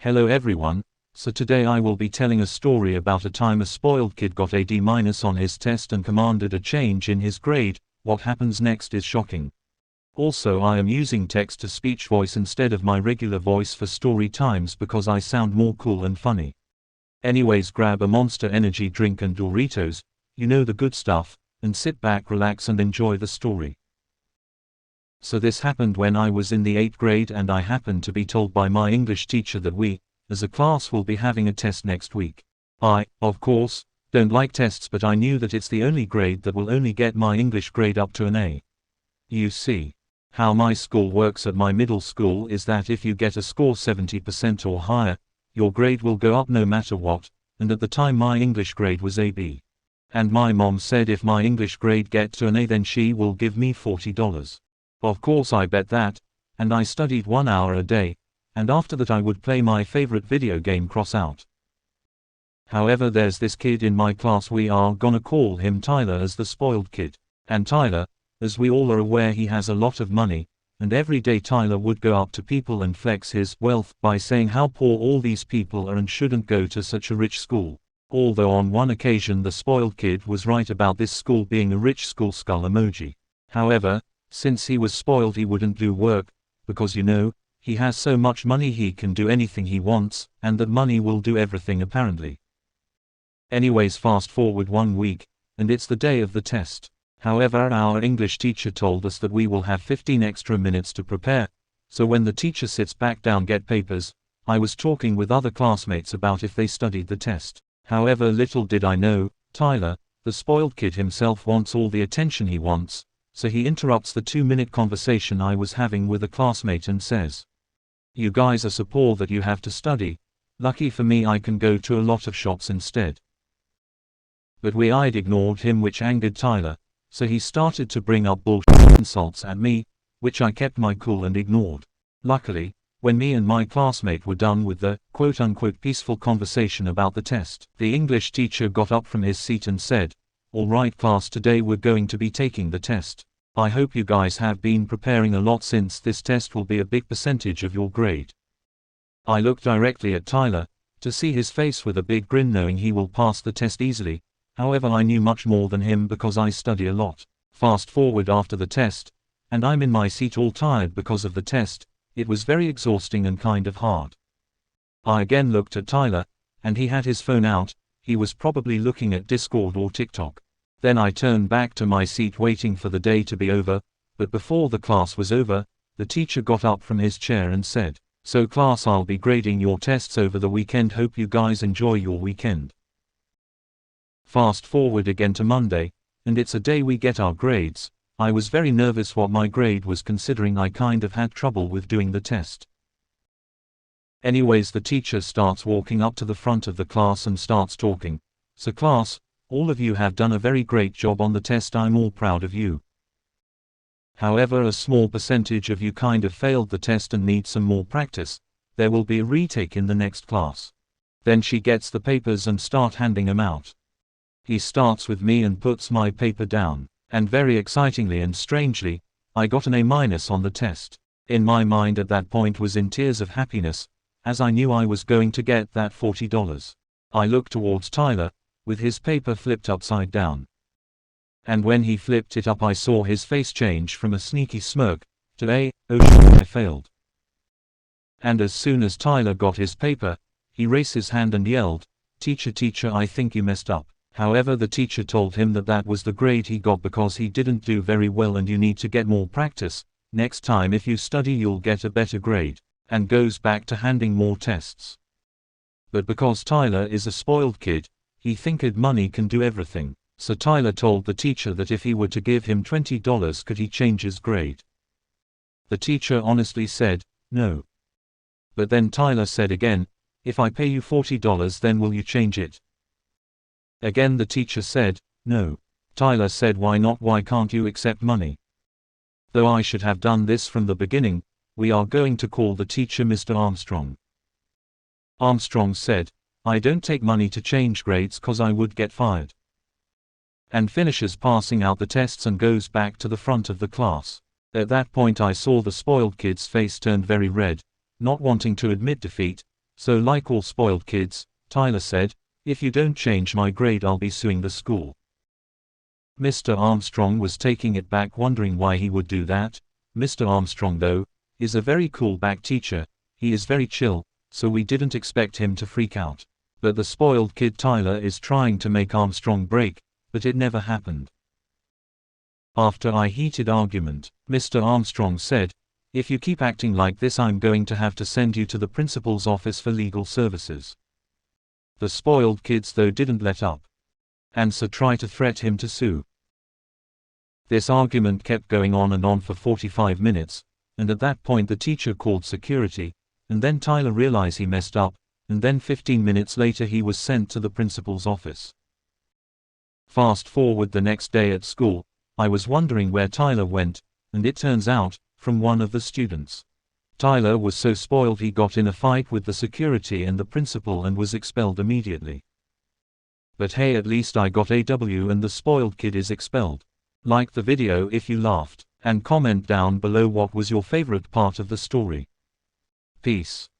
Hello everyone, so today I will be telling a story about a time a spoiled kid got a D- on his test and commanded a change in his grade. What happens next is shocking. Also, I am using text-to-speech voice instead of my regular voice for story times because I sound more cool and funny. Anyways, grab a Monster Energy drink and Doritos, you know the good stuff, and sit back, relax and enjoy the story. So this happened when I was in the 8th grade and I happened to be told by my English teacher that we, as a class, will be having a test next week. I, of course, don't like tests, but I knew that it's the only grade that will only get my English grade up to an A. You see, how my school works at my middle school is that if you get a score 70% or higher, your grade will go up no matter what, and at the time my English grade was AB. And my mom said if my English grade gets to an A then she will give me $40. Of course I bet that, and I studied 1 hour a day, and after that I would play my favorite video game Cross Out. However, there's this kid in my class, we are gonna call him Tyler, as the spoiled kid. And Tyler, as we all are aware, he has a lot of money, and every day Tyler would go up to people and flex his wealth by saying how poor all these people are and shouldn't go to such a rich school. Although on one occasion the spoiled kid was right about this school being a rich school, skull emoji. However, since he was spoiled, he wouldn't do work, because he has so much money he can do anything he wants, and that money will do everything apparently. Anyways, fast forward 1 week, and it's the day of the test. However, our English teacher told us that we will have 15 extra minutes to prepare, so when the teacher sits back down get papers, I was talking with other classmates about if they studied the test. However, little did I know, Tyler, the spoiled kid himself, wants all the attention he wants, so he interrupts the 2-minute conversation I was having with a classmate and says, "You guys are so poor that you have to study. Lucky for me I can go to a lot of shops instead." But I'd ignored him, which angered Tyler, so he started to bring up bullshit insults at me, which I kept my cool and ignored. Luckily, when me and my classmate were done with the quote-unquote peaceful conversation about the test, the English teacher got up from his seat and said, "All right class, today we're going to be taking the test. I hope you guys have been preparing a lot since this test will be a big percentage of your grade." I looked directly at Tyler, to see his face with a big grin, knowing he will pass the test easily. However, I knew much more than him because I study a lot. Fast forward after the test, and I'm in my seat all tired because of the test. It was very exhausting and kind of hard. I again looked at Tyler, and he had his phone out. He was probably looking at Discord or TikTok. Then I turned back to my seat waiting for the day to be over, but before the class was over, the teacher got up from his chair and said, "So class, I'll be grading your tests over the weekend. Hope you guys enjoy your weekend." Fast forward again to Monday, and it's a day we get our grades. I was very nervous what my grade was, considering I kind of had trouble with doing the test. Anyways, the teacher starts walking up to the front of the class and starts talking. "So class, all of you have done a very great job on the test. I'm all proud of you. However, a small percentage of you kind of failed the test and need some more practice. There will be a retake in the next class." Then she gets the papers and start handing them out. He starts with me and puts my paper down, and very excitingly and strangely, I got an A- on the test. In my mind at that point was in tears of happiness, as I knew I was going to get that $40. I looked towards Tyler, with his paper flipped upside down. And when he flipped it up, I saw his face change from a sneaky smirk to "Oh shit, I failed." And as soon as Tyler got his paper, he raised his hand and yelled, "Teacher, teacher, I think you messed up." However, the teacher told him that that was the grade he got because he didn't do very well and you need to get more practice. Next time if you study you'll get a better grade, and goes back to handing more tests. But because Tyler is a spoiled kid, he thinked money can do everything. So Tyler told the teacher that if he were to give him $20 could he change his grade. The teacher honestly said, "No." But then Tyler said again, "If I pay you $40 then will you change it?" Again the teacher said, "No." Tyler said, "Why not? Why can't you accept money?" Though I should have done this from the beginning. We are going to call the teacher Mr. Armstrong. Armstrong said, "I don't take money to change grades cause I would get fired." And finishes passing out the tests and goes back to the front of the class. At that point I saw the spoiled kid's face turned very red, not wanting to admit defeat, So like all spoiled kids, Tyler said, "If you don't change my grade, I'll be suing the school." Mr. Armstrong was taking it back, wondering why he would do that. Mr. Armstrong, though, is a very cool back teacher. He is very chill, so we didn't expect him to freak out. But the spoiled kid Tyler is trying to make Armstrong break, but it never happened. After a heated argument, Mr. Armstrong said, "If you keep acting like this, I'm going to have to send you to the principal's office for legal services." The spoiled kids, though, didn't let up, and so tried to threat him to sue. This argument kept going on and on for 45 minutes, and at that point the teacher called security, and then Tyler realized he messed up, and then 15 minutes later he was sent to the principal's office. Fast forward the next day at school, I was wondering where Tyler went, and it turns out, from one of the students. Tyler was so spoiled he got in a fight with the security and the principal and was expelled immediately. But hey, at least I got a W and the spoiled kid is expelled. Like the video if you laughed, and comment down below what was your favorite part of the story. Peace.